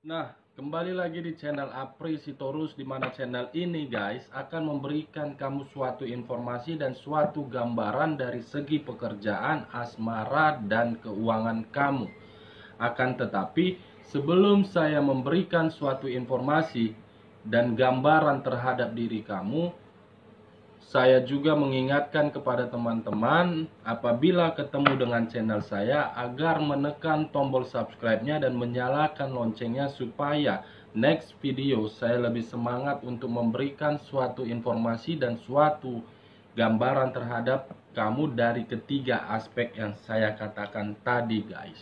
Nah, kembali lagi di channel Apri Sitorus, di mana channel ini guys akan memberikan kamu suatu informasi dan suatu gambaran dari segi pekerjaan, asmara, dan keuangan kamu. Akan tetapi, sebelum saya memberikan suatu informasi dan gambaran terhadap diri kamu, saya juga mengingatkan kepada teman-teman apabila ketemu dengan channel saya agar menekan tombol subscribe-nya dan menyalakan loncengnya supaya next video saya lebih semangat untuk memberikan suatu informasi dan suatu gambaran terhadap kamu dari ketiga aspek yang saya katakan tadi guys.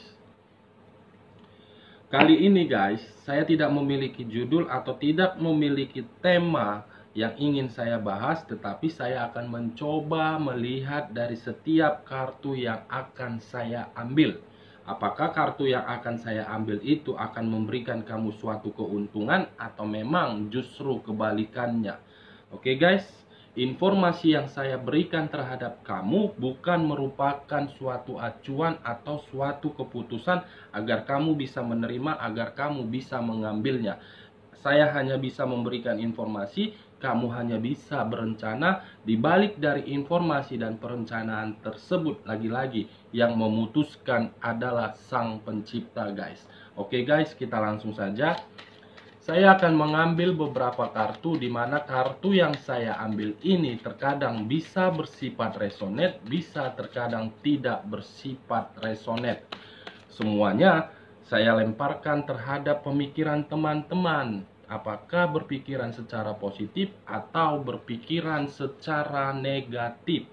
Kali ini guys, saya tidak memiliki judul atau tidak memiliki tema yang ingin saya bahas, tetapi saya akan mencoba melihat dari setiap kartu yang akan saya ambil. Apakah kartu yang akan saya ambil itu akan memberikan kamu suatu keuntungan atau memang justru kebalikannya. Oke guys, informasi yang saya berikan terhadap kamu bukan merupakan suatu acuan atau suatu keputusan agar kamu bisa menerima, agar kamu bisa mengambilnya. Saya hanya bisa memberikan informasi, kamu hanya bisa berencana. Di balik dari informasi dan perencanaan tersebut, lagi-lagi yang memutuskan adalah Sang Pencipta guys. Oke guys, kita langsung saja. Saya akan mengambil beberapa kartu, di mana kartu yang saya ambil ini terkadang bisa bersifat resonate, bisa terkadang tidak bersifat resonate. Semuanya saya lemparkan terhadap pemikiran teman-teman. Apakah berpikiran secara positif atau berpikiran secara negatif?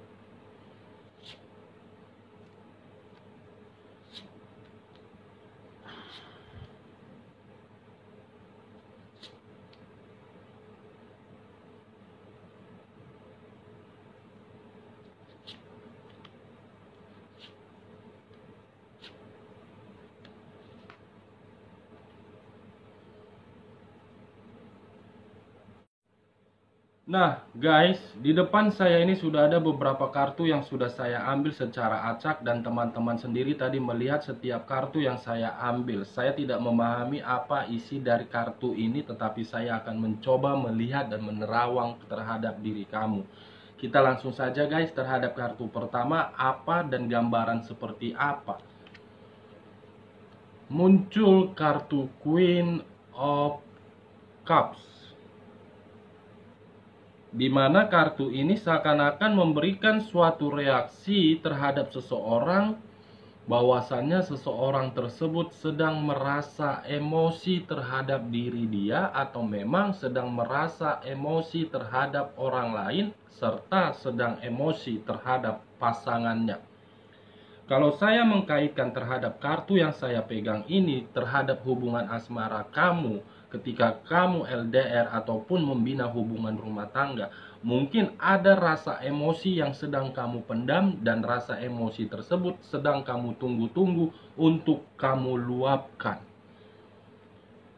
Nah guys, di depan saya ini sudah ada beberapa kartu yang sudah saya ambil secara acak, dan teman-teman sendiri tadi melihat setiap kartu yang saya ambil. Saya tidak memahami apa isi dari kartu ini, tetapi saya akan mencoba melihat dan menerawang terhadap diri kamu. Kita langsung saja guys terhadap kartu pertama, apa dan gambaran seperti apa. Muncul kartu Queen of Cups, di mana kartu ini seakan-akan memberikan suatu reaksi terhadap seseorang, bahwasannya seseorang tersebut sedang merasa emosi terhadap diri dia, atau memang sedang merasa emosi terhadap orang lain, serta sedang emosi terhadap pasangannya. Kalau saya mengkaitkan terhadap kartu yang saya pegang ini terhadap hubungan asmara kamu, ketika kamu LDR ataupun membina hubungan rumah tangga, mungkin ada rasa emosi yang sedang kamu pendam, dan rasa emosi tersebut sedang kamu tunggu-tunggu untuk kamu luapkan.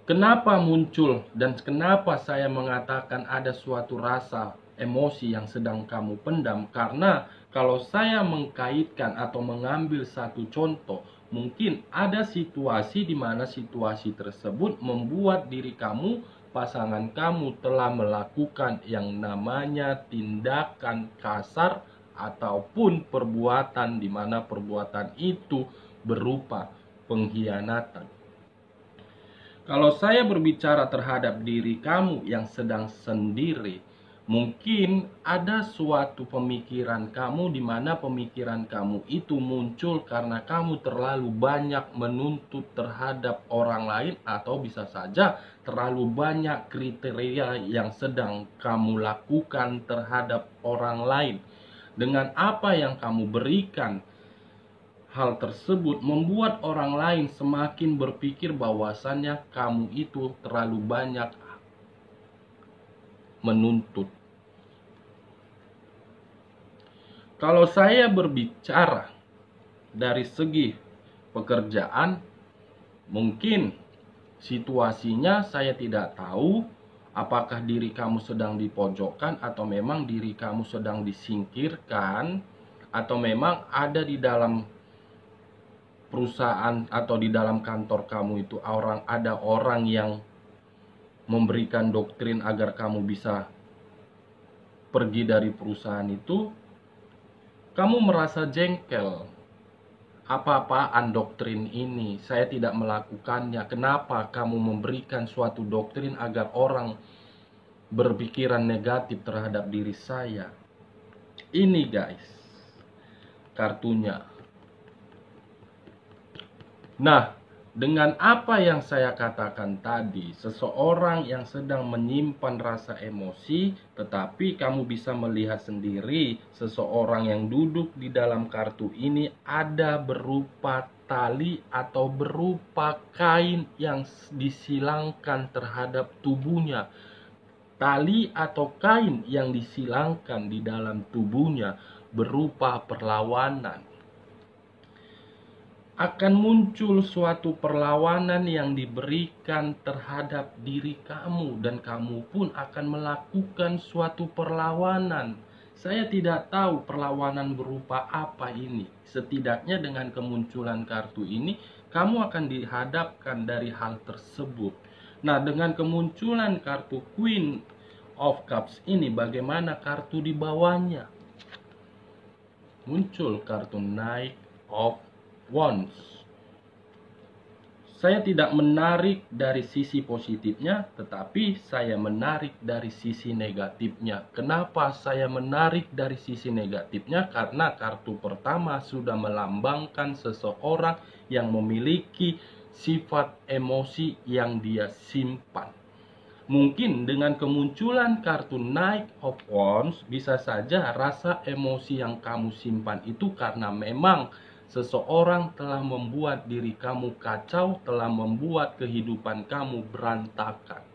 Kenapa muncul dan kenapa saya mengatakan ada suatu rasa emosi yang sedang kamu pendam? Karena kalau saya mengkaitkan atau mengambil satu contoh, mungkin ada situasi di mana situasi tersebut membuat diri kamu, pasangan kamu telah melakukan yang namanya tindakan kasar ataupun perbuatan, di mana perbuatan itu berupa pengkhianatan. Kalau saya berbicara terhadap diri kamu yang sedang sendiri, mungkin ada suatu pemikiran kamu di mana pemikiran kamu itu muncul karena kamu terlalu banyak menuntut terhadap orang lain, atau bisa saja terlalu banyak kriteria yang sedang kamu lakukan terhadap orang lain. Dengan apa yang kamu berikan, hal tersebut membuat orang lain semakin berpikir bahwasannya kamu itu terlalu banyak menuntut. Kalau saya berbicara dari segi pekerjaan, mungkin situasinya saya tidak tahu apakah diri kamu sedang dipojokkan, atau memang diri kamu sedang disingkirkan, atau memang ada di dalam perusahaan atau di dalam kantor kamu itu ada orang yang memberikan doktrin agar kamu bisa pergi dari perusahaan itu, kamu merasa jengkel. Apa-apaan doktrin ini? Saya tidak melakukannya. Kenapa kamu memberikan suatu doktrin agar orang berpikiran negatif terhadap diri saya? Ini guys, kartunya. Nah, dengan apa yang saya katakan tadi, seseorang yang sedang menyimpan rasa emosi, tetapi kamu bisa melihat sendiri seseorang yang duduk di dalam kartu ini ada berupa tali atau berupa kain yang disilangkan terhadap tubuhnya. Tali atau kain yang disilangkan di dalam tubuhnya berupa perlawanan. Akan muncul suatu perlawanan yang diberikan terhadap diri kamu, dan kamu pun akan melakukan suatu perlawanan. Saya tidak tahu perlawanan berupa apa ini. Setidaknya dengan kemunculan kartu ini, kamu akan dihadapkan dari hal tersebut. Nah, dengan kemunculan kartu Queen of Cups ini, bagaimana kartu di bawahnya? Muncul kartu Knight of Wands. Saya tidak menarik dari sisi positifnya, tetapi saya menarik dari sisi negatifnya. Kenapa saya menarik dari sisi negatifnya? Karena kartu pertama sudah melambangkan seseorang yang memiliki sifat emosi yang dia simpan. Mungkin dengan kemunculan kartu Knight of Wands, bisa saja rasa emosi yang kamu simpan itu karena memang seseorang telah membuat diri kamu kacau, telah membuat kehidupan kamu berantakan.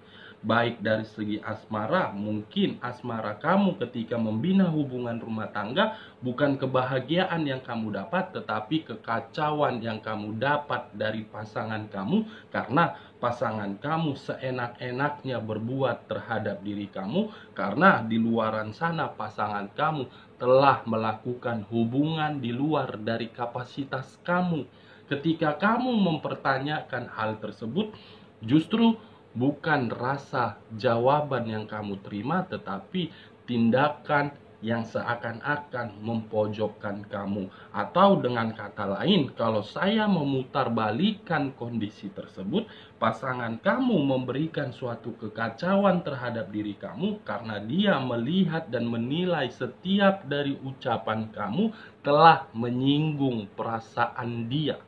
Baik dari segi asmara, mungkin asmara kamu ketika membina hubungan rumah tangga bukan kebahagiaan yang kamu dapat, tetapi kekacauan yang kamu dapat dari pasangan kamu, karena pasangan kamu seenak-enaknya berbuat terhadap diri kamu, karena di luaran sana pasangan kamu telah melakukan hubungan di luar dari kapasitas kamu. Ketika kamu mempertanyakan hal tersebut, justru bukan rasa jawaban yang kamu terima, tetapi tindakan yang seakan-akan mempojokkan kamu. Atau dengan kata lain, kalau saya memutarbalikkan kondisi tersebut, pasangan kamu memberikan suatu kekacauan terhadap diri kamu karena dia melihat dan menilai setiap dari ucapan kamu telah menyinggung perasaan dia.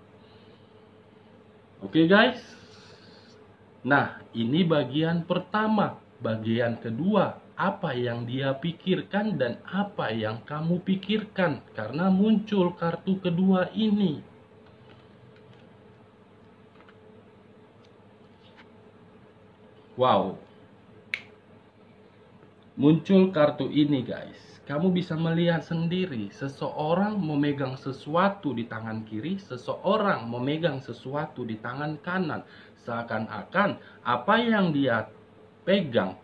Oke guys? Nah, ini bagian pertama. Bagian kedua, apa yang dia pikirkan dan apa yang kamu pikirkan, karena muncul kartu kedua ini. Wow. Muncul kartu ini guys. Kamu bisa melihat sendiri, seseorang memegang sesuatu di tangan kiri, seseorang memegang sesuatu di tangan kanan. Seakan-akan apa yang dia pegang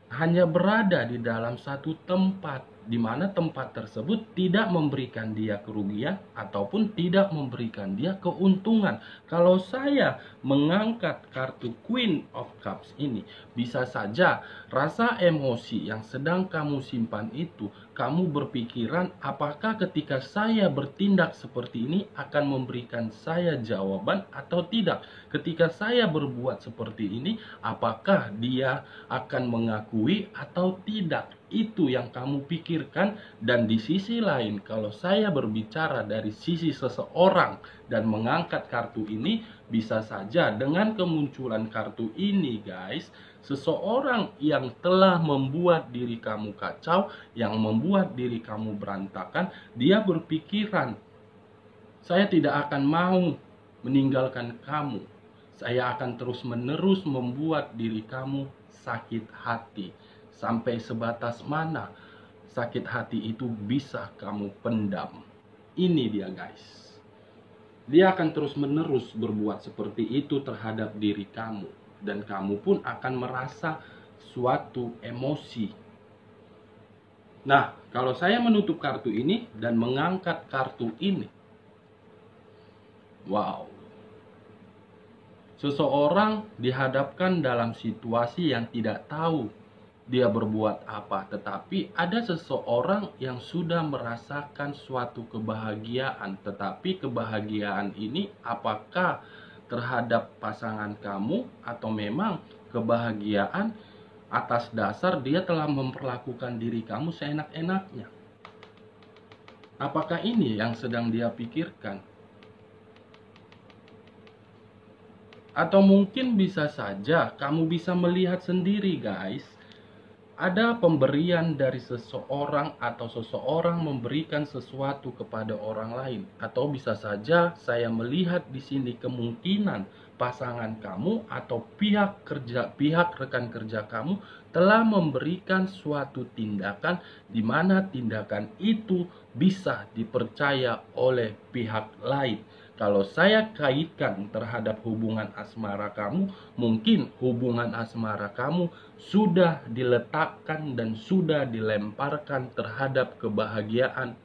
hanya berada di dalam satu tempat, di mana tempat tersebut tidak memberikan dia kerugian ataupun tidak memberikan dia keuntungan. Kalau saya mengangkat kartu Queen of Cups ini, bisa saja rasa emosi yang sedang kamu simpan itu, kamu berpikiran apakah ketika saya bertindak seperti ini akan memberikan saya jawaban atau tidak. Ketika saya berbuat seperti ini, apakah dia akan mengakui atau tidak. Itu yang kamu pikirkan. Dan di sisi lain, kalau saya berbicara dari sisi seseorang dan mengangkat kartu ini, bisa saja dengan kemunculan kartu ini guys, seseorang yang telah membuat diri kamu kacau, yang membuat diri kamu berantakan, dia berpikiran, saya tidak akan mau meninggalkan kamu, saya akan terus-menerus membuat diri kamu sakit hati. Sampai sebatas mana sakit hati itu bisa kamu pendam. Ini dia guys. Dia akan terus-menerus berbuat seperti itu terhadap diri kamu. Dan kamu pun akan merasa suatu emosi. Nah, kalau saya menutup kartu ini dan mengangkat kartu ini, Wow. Seseorang dihadapkan dalam situasi yang tidak tahu dia berbuat apa, tetapi ada seseorang yang sudah merasakan suatu kebahagiaan, tetapi kebahagiaan ini apakah terhadap pasangan kamu atau memang kebahagiaan atas dasar dia telah memperlakukan diri kamu seenak-enaknya? Apakah ini yang sedang dia pikirkan? Atau mungkin bisa saja kamu bisa melihat sendiri, guys. Ada pemberian dari seseorang atau seseorang memberikan sesuatu kepada orang lain, atau bisa saja saya melihat di sini kemungkinan pasangan kamu atau pihak rekan kerja kamu telah memberikan suatu tindakan di mana tindakan itu bisa dipercaya oleh pihak lain. Kalau saya kaitkan terhadap hubungan asmara kamu, mungkin hubungan asmara kamu sudah diletakkan dan sudah dilemparkan terhadap kebahagiaan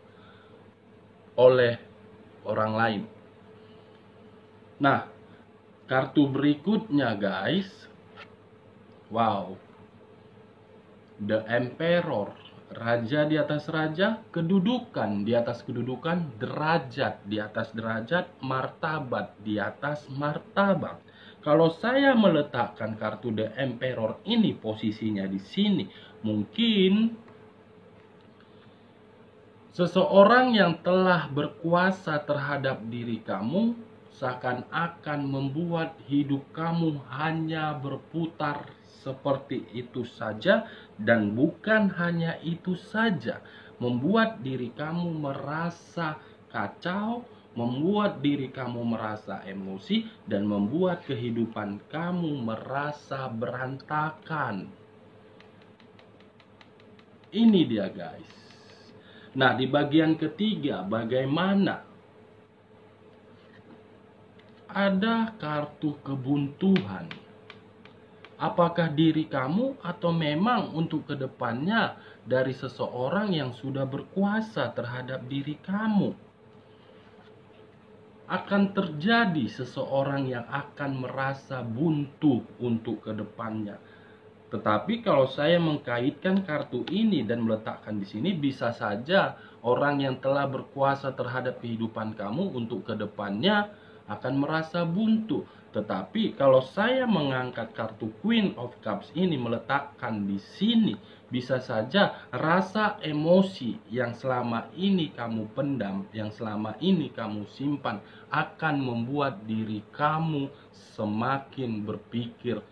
oleh orang lain. Nah, kartu berikutnya, guys. Wow. The Emperor. Raja di atas raja, kedudukan di atas kedudukan, derajat di atas derajat, martabat di atas martabat. Kalau saya meletakkan kartu The Emperor ini posisinya di sini, mungkin seseorang yang telah berkuasa terhadap diri kamu seakan-akan membuat hidup kamu hanya berputar seperti itu saja, dan bukan hanya itu saja, membuat diri kamu merasa kacau, membuat diri kamu merasa emosi, dan membuat kehidupan kamu merasa berantakan. Ini dia, guys. Nah, di bagian ketiga, bagaimana? Ada kartu kebuntuan. Apakah diri kamu atau memang untuk kedepannya dari seseorang yang sudah berkuasa terhadap diri kamu? Akan terjadi seseorang yang akan merasa buntu untuk kedepannya. Tetapi kalau saya mengkaitkan kartu ini dan meletakkan di sini, bisa saja orang yang telah berkuasa terhadap kehidupan kamu untuk kedepannya akan merasa buntu. Tetapi kalau saya mengangkat kartu Queen of Cups ini meletakkan di sini, bisa saja rasa emosi yang selama ini kamu pendam, yang selama ini kamu simpan, akan membuat diri kamu semakin berpikir,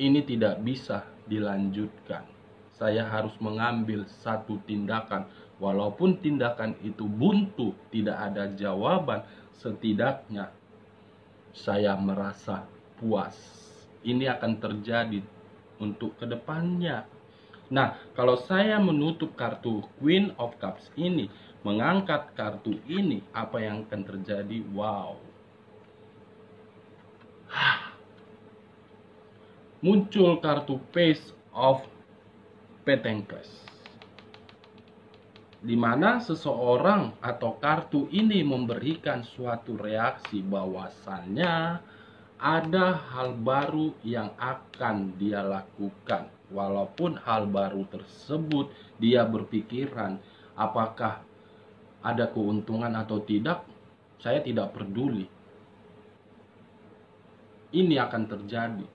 ini tidak bisa dilanjutkan. Saya harus mengambil satu tindakan. Walaupun tindakan itu buntu, tidak ada jawaban, setidaknya saya merasa puas. Ini akan terjadi untuk kedepannya. Nah, kalau saya menutup kartu Queen of Cups ini, mengangkat kartu ini, apa yang akan terjadi? Wow. Muncul kartu Page of Pentacles, di mana seseorang atau kartu ini memberikan suatu reaksi bahwasannya ada hal baru yang akan dia lakukan. Walaupun hal baru tersebut dia berpikiran apakah ada keuntungan atau tidak, saya tidak peduli. Ini akan terjadi.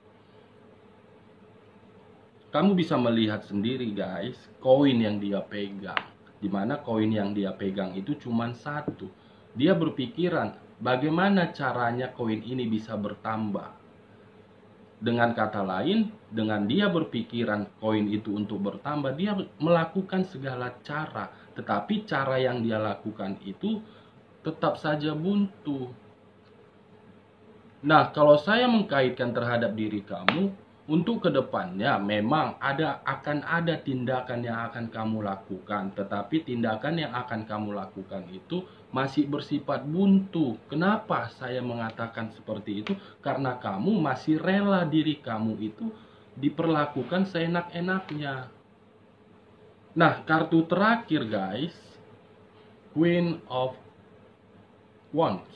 Kamu bisa melihat sendiri, guys, koin yang dia pegang. Dimana koin yang dia pegang itu cuma satu. Dia berpikiran bagaimana caranya koin ini bisa bertambah. Dengan kata lain, dengan dia berpikiran koin itu untuk bertambah, dia melakukan segala cara. Tetapi cara yang dia lakukan itu tetap saja buntu. Nah, kalau saya mengkaitkan terhadap diri kamu, untuk kedepannya memang akan ada tindakan yang akan kamu lakukan, tetapi tindakan yang akan kamu lakukan itu masih bersifat buntu. Kenapa saya mengatakan seperti itu? Karena kamu masih rela diri kamu itu diperlakukan seenak-enaknya. Nah, kartu terakhir, guys, Queen of Wands.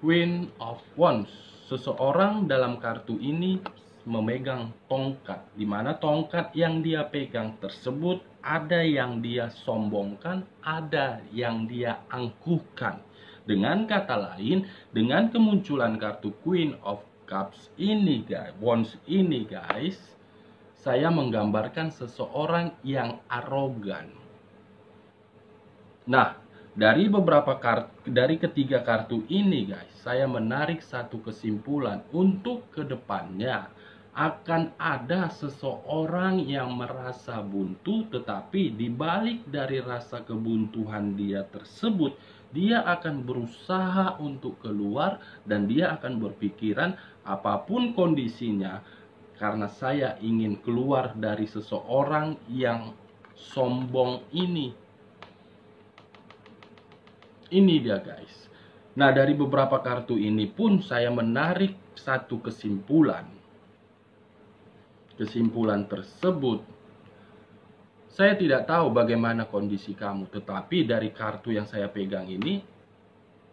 Queen of Wands. Seseorang dalam kartu ini memegang tongkat, di mana tongkat yang dia pegang tersebut ada yang dia sombongkan, ada yang dia angkuhkan. Dengan kata lain, dengan kemunculan kartu Queen of Cups ini guys, Wands ini guys, saya menggambarkan seseorang yang arogan. Nah, dari ketiga kartu ini guys, saya menarik satu kesimpulan untuk kedepannya akan ada seseorang yang merasa buntu, tetapi dibalik dari rasa kebuntuan dia tersebut, dia akan berusaha untuk keluar dan dia akan berpikiran apapun kondisinya, karena saya ingin keluar dari seseorang yang sombong ini. Ini dia guys. Nah, dari beberapa kartu ini pun saya menarik satu kesimpulan. Kesimpulan tersebut, saya tidak tahu bagaimana kondisi kamu, tetapi dari kartu yang saya pegang ini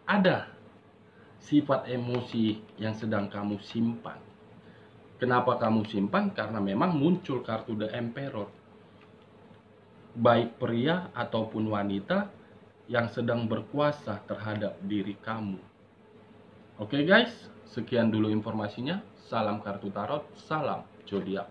ada sifat emosi yang sedang kamu simpan. Kenapa kamu simpan? Karena memang muncul kartu The Emperor. Baik pria ataupun wanita yang sedang berkuasa terhadap diri kamu. Oke guys, sekian dulu informasinya. Salam kartu tarot, salam zodiak.